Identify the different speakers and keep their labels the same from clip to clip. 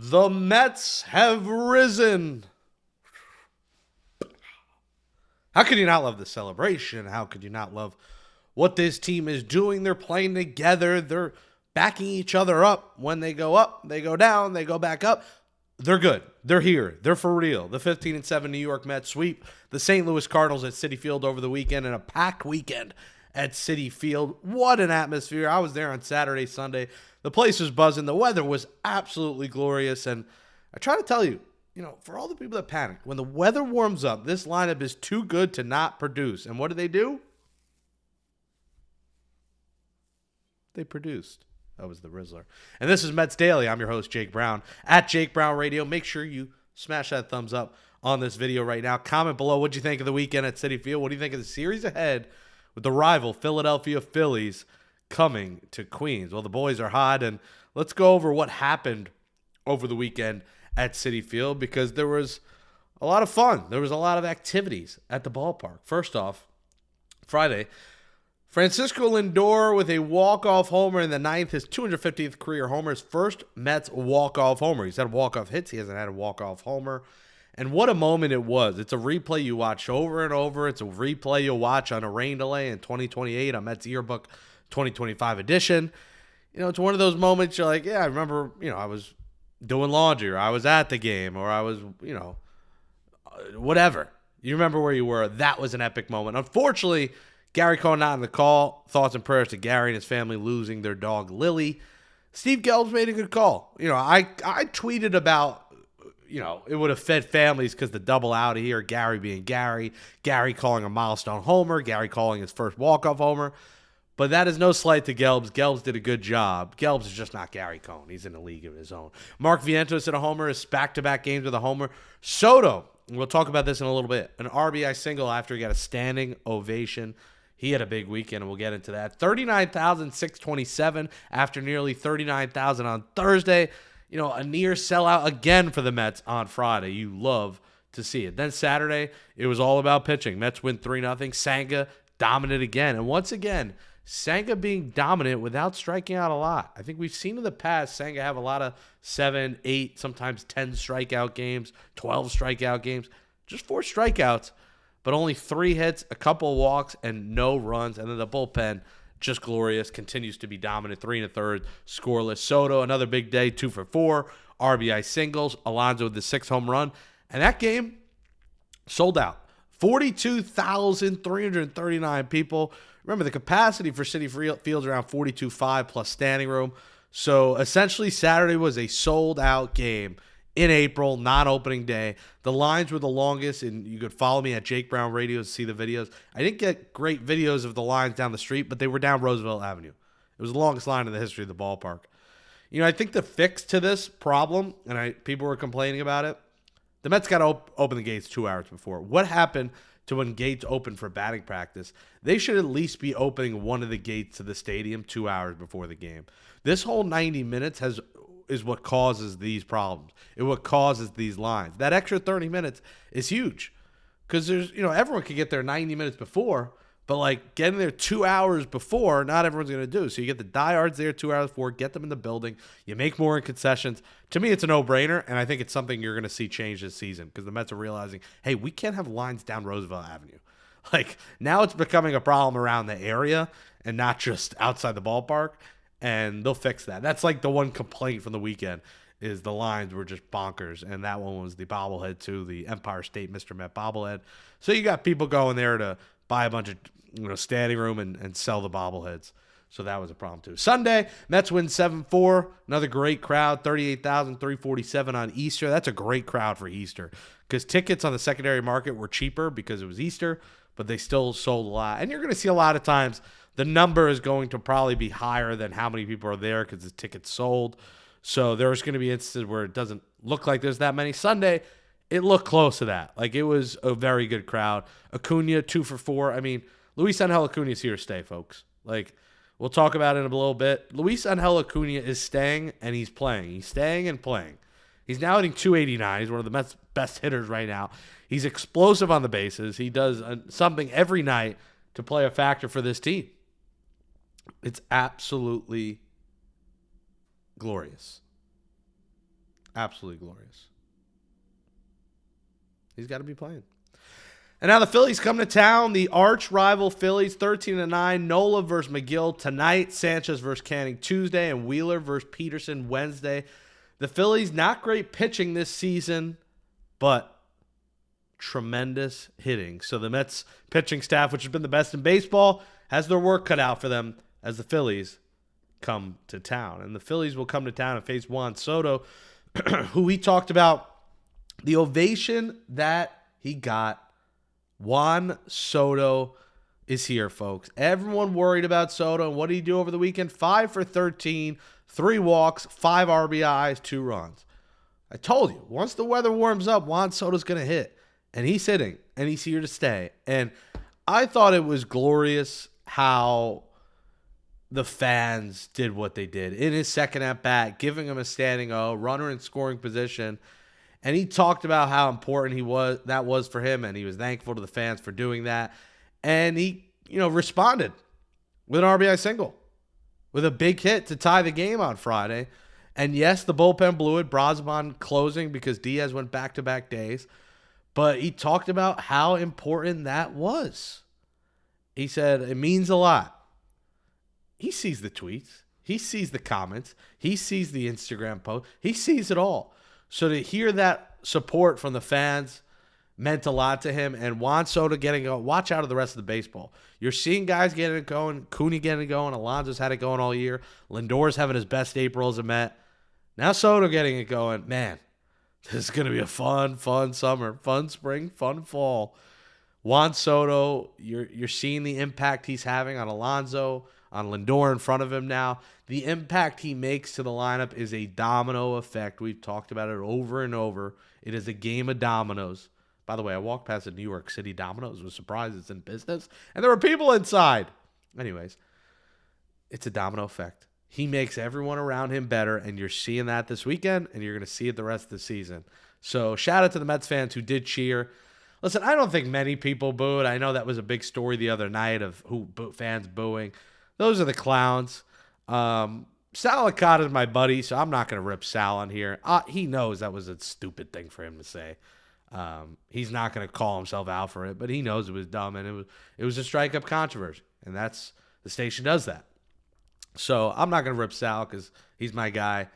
Speaker 1: The Mets have risen. How could you not love the celebration? How could you not love what this team is doing? They're playing together. They're backing each other up. When they go up, they go down, they go back up. They're good. They're here. They're for real. The 15-7 New York Mets sweep the St. Louis Cardinals at Citi Field over the weekend in a packed weekend at Citi Field. What an atmosphere. I was there on Saturday, Sunday. The place was buzzing. The weather was absolutely glorious. And I try to tell you, for all the people that panicked, when the weather warms up, this lineup is too good to not produce. And what do? They produced. That was the Rizzler. And this is Mets Daily. I'm your host, Jake Brown, at Jake Brown Radio. Make sure you smash that thumbs up on this video right now. Comment below what you think of the weekend at Citi Field. What do you think of the series ahead with the rival Philadelphia Phillies coming to Queens? Well, the boys are hot, and let's go over what happened over the weekend at Citi Field, because there was a lot of fun. There was a lot of activities at the ballpark. First off, Friday, Francisco Lindor with a walk-off homer in the ninth, his 250th career homer, his first Mets walk-off homer. He's had walk-off hits. He hasn't had a walk-off homer. And what a moment it was. It's a replay you watch over and over. It's a replay you'll watch on a rain delay in 2028 on Mets Yearbook 2025 edition. It's one of those moments you're like, yeah, I remember, I was doing laundry, or I was at the game, or I was, whatever. You remember where you were. That was an epic moment. Unfortunately, Gary Cohen not in the call. Thoughts and prayers to Gary and his family losing their dog, Lily. Steve Gelbs made a good call. I tweeted about, it would have fed families because the double out of here, Gary being Gary calling a milestone homer, Gary calling his first walk-off homer. But that is no slight to Gelbs. Gelbs did a good job. Gelbs is just not Gary Cohen. He's in a league of his own. Mark Vientos hit a homer, his back-to-back games with a homer. Soto, we'll talk about this in a little bit, an RBI single after he got a standing ovation. He had a big weekend, and we'll get into that. 39,627 after nearly 39,000 on Thursday. A near sellout again for the Mets on Friday. You love to see it. Then Saturday, it was all about pitching. Mets win 3-0. Senga dominant again. And once again, Senga being dominant without striking out a lot. I think we've seen in the past Senga have a lot of 7, 8, sometimes 10 strikeout games, 12 strikeout games. Just 4 strikeouts, but only 3 hits, a couple walks, and no runs. And then the bullpen, just glorious, continues to be dominant. 3 1/3, scoreless. Soto, another big day, 2 for 4, RBI singles. Alonso with the 6th home run. And that game sold out. 42,339 people. Remember, the capacity for Citi Field is around 42.5 plus standing room. So essentially, Saturday was a sold-out game in April, not opening day. The lines were the longest, and you could follow me at Jake Brown Radio to see the videos. I didn't get great videos of the lines down the street, but they were down Roosevelt Avenue. It was the longest line in the history of the ballpark. I think the fix to this problem, and people were complaining about it, the Mets got to open the gates 2 hours before. What happened to when gates open for batting practice? They should at least be opening one of the gates to the stadium 2 hours before the game. This whole 90 minutes is what causes these problems. It's what causes these lines. That extra 30 minutes is huge because there's, everyone could get there 90 minutes before, but getting there 2 hours before, not everyone's going to do. So you get the diehards there 2 hours before, get them in the building, you make more in concessions. To me, it's a no-brainer, and I think it's something you're going to see change this season because the Mets are realizing, hey, we can't have lines down Roosevelt Avenue. Now it's becoming a problem around the area and not just outside the ballpark, and they'll fix that. That's the one complaint from the weekend is the lines were just bonkers, and that one was the bobblehead too, the Empire State Mr. Met bobblehead. So you got people going there to buy a bunch of standing room and sell the bobbleheads. So that was a problem too. Sunday, Mets win 7-4. Another great crowd, 38,347 on Easter. That's a great crowd for Easter because tickets on the secondary market were cheaper because it was Easter, but they still sold a lot. And you're going to see a lot of times the number is going to probably be higher than how many people are there because the tickets sold. So there's going to be instances where it doesn't look like there's that many. Sunday, it looked close to that. It was a very good crowd. Acuna, 2 for 4. Luis Angel Acuna is here to stay, folks. We'll talk about it in a little bit. Luis Angel Acuna is staying, and he's playing. He's staying and playing. He's now hitting 289. He's one of the Mets' best hitters right now. He's explosive on the bases. He does something every night to play a factor for this team. It's absolutely glorious. Absolutely glorious. He's got to be playing. And now the Phillies come to town. The arch rival Phillies, 13-9. Nola versus McGill tonight. Sanchez versus Canning Tuesday. And Wheeler versus Peterson Wednesday. The Phillies, not great pitching this season, but tremendous hitting. So the Mets pitching staff, which has been the best in baseball, has their work cut out for them as the Phillies come to town. And the Phillies will come to town and face Juan Soto, who we talked about the ovation that he got. Juan Soto is here, folks. Everyone worried about Soto. And what did he do over the weekend? 5 for 13, 3 walks, 5 RBIs, 2 runs. I told you, once the weather warms up, Juan Soto's going to hit. And he's hitting, and he's here to stay. And I thought it was glorious how the fans did what they did in his second at-bat, giving him a standing O, runner in scoring position. And he talked about how important that was for him, and he was thankful to the fans for doing that. And he, responded with an RBI single, with a big hit to tie the game on Friday. And yes, the bullpen blew it. Braziman closing because Diaz went back-to-back days. But he talked about how important that was. He said it means a lot. He sees the tweets. He sees the comments. He sees the Instagram post. He sees it all. So to hear that support from the fans meant a lot to him. And Juan Soto getting going. Watch out of the rest of the baseball. You're seeing guys getting it going. Cooney getting it going. Alonso's had it going all year. Lindor's having his best April as a Met. Now Soto getting it going. Man, this is going to be a fun summer. Fun spring, fun fall. Juan Soto, you're seeing the impact he's having on Alonso, on Lindor in front of him now. The impact he makes to the lineup is a domino effect. We've talked about it over and over. It is a game of dominoes. By the way, I walked past the New York City Domino's, was surprised it's in business, and there were people inside. Anyways, it's a domino effect. He makes everyone around him better, and you're seeing that this weekend, and you're going to see it the rest of the season. So shout out to the Mets fans who did cheer. Listen, I don't think many people booed. I know that was a big story the other night of fans booing. Those are the clowns. Sal Licata is my buddy, so I'm not going to rip Sal on here. He knows that was a stupid thing for him to say. He's not going to call himself out for it, but he knows it was dumb, and it was a strike-up controversy, and that's the station does that. So I'm not going to rip Sal because he's my guy.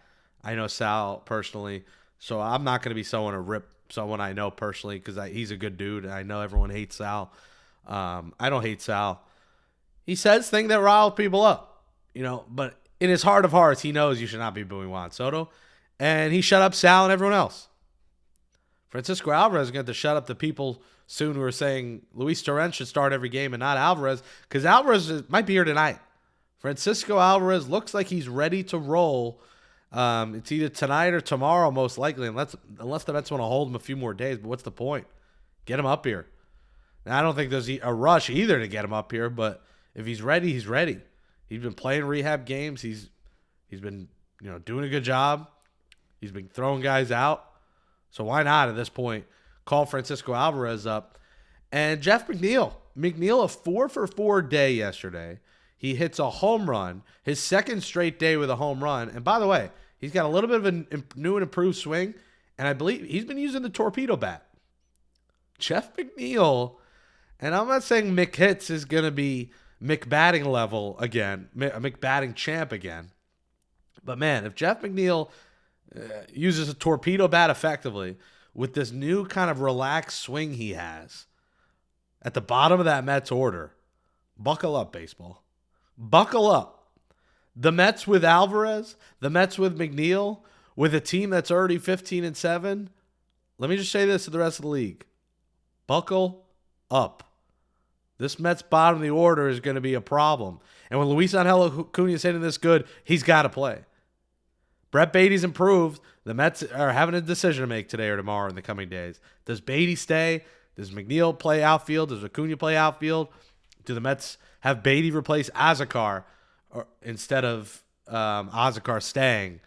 Speaker 1: I know Sal personally, so I'm not going to be someone to rip someone I know personally because he's a good dude, and I know everyone hates Sal. I don't hate Sal. He says things that rile people up, but in his heart of hearts, he knows you should not be booing Juan Soto, and he shut up Sal and everyone else. Francisco Alvarez is going to have to shut up the people soon who are saying Luis Torrens should start every game and not Alvarez, because Alvarez might be here tonight. Francisco Alvarez looks like he's ready to roll. It's either tonight or tomorrow, most likely, unless the Mets want to hold him a few more days. But what's the point? Get him up here. Now, I don't think there's a rush either to get him up here, but if he's ready, he's ready. He's been playing rehab games. He's been doing a good job. He's been throwing guys out. So why not at this point call Francisco Alvarez up? And Jeff McNeil. McNeil, a 4-for-4 day yesterday. He hits a home run, his second straight day with a home run. And by the way, he's got a little bit of a new and improved swing, and I believe he's been using the torpedo bat. Jeff McNeil, and I'm not saying Mick Hits is going to be Mick batting level again, Mick batting champ again. But man, if Jeff McNeil uses a torpedo bat effectively with this new kind of relaxed swing he has at the bottom of that Mets order, buckle up, baseball. Buckle up. The Mets with Alvarez, the Mets with McNeil, with a team that's already 15-7. Let me just say this to the rest of the league. Buckle up. This Mets bottom of the order is going to be a problem. And when Luis Angel Acuna is hitting this good, he's got to play. Brett Beatty's improved. The Mets are having a decision to make today or tomorrow in the coming days. Does Beatty stay? Does McNeil play outfield? Does Acuna play outfield? Do the Mets have Beatty replace Azakar instead of Azakar staying,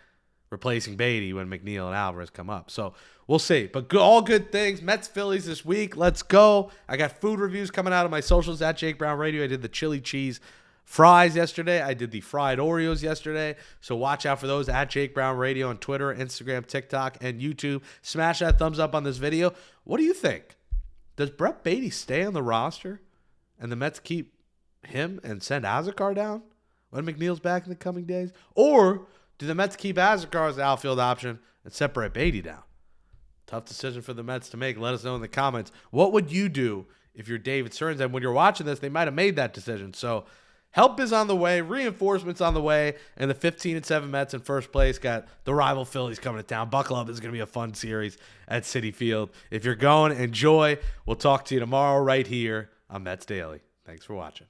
Speaker 1: replacing Beatty when McNeil and Alvarez come up? So we'll see. But all good things. Mets Phillies this week. Let's go. I got food reviews coming out of my socials at Jake Brown Radio. I did the chili cheese fries yesterday. I did the fried Oreos yesterday. So watch out for those at Jake Brown Radio on Twitter, Instagram, TikTok, and YouTube. Smash that thumbs up on this video. What do you think? Does Brett Beatty stay on the roster and the Mets keep him and send Azekar down when McNeil's back in the coming days? Or do the Mets keep Azekar as the outfield option and set Brett Beatty down? Tough decision for the Mets to make. Let us know in the comments. What would you do if you're David Stearns? And when you're watching this, they might have made that decision. So help is on the way. Reinforcements on the way. And the 15-7 Mets in first place got the rival Phillies coming to town. Buckle up. It's going to be a fun series at Citi Field. If you're going, enjoy. We'll talk to you tomorrow right here on Mets Daily. Thanks for watching.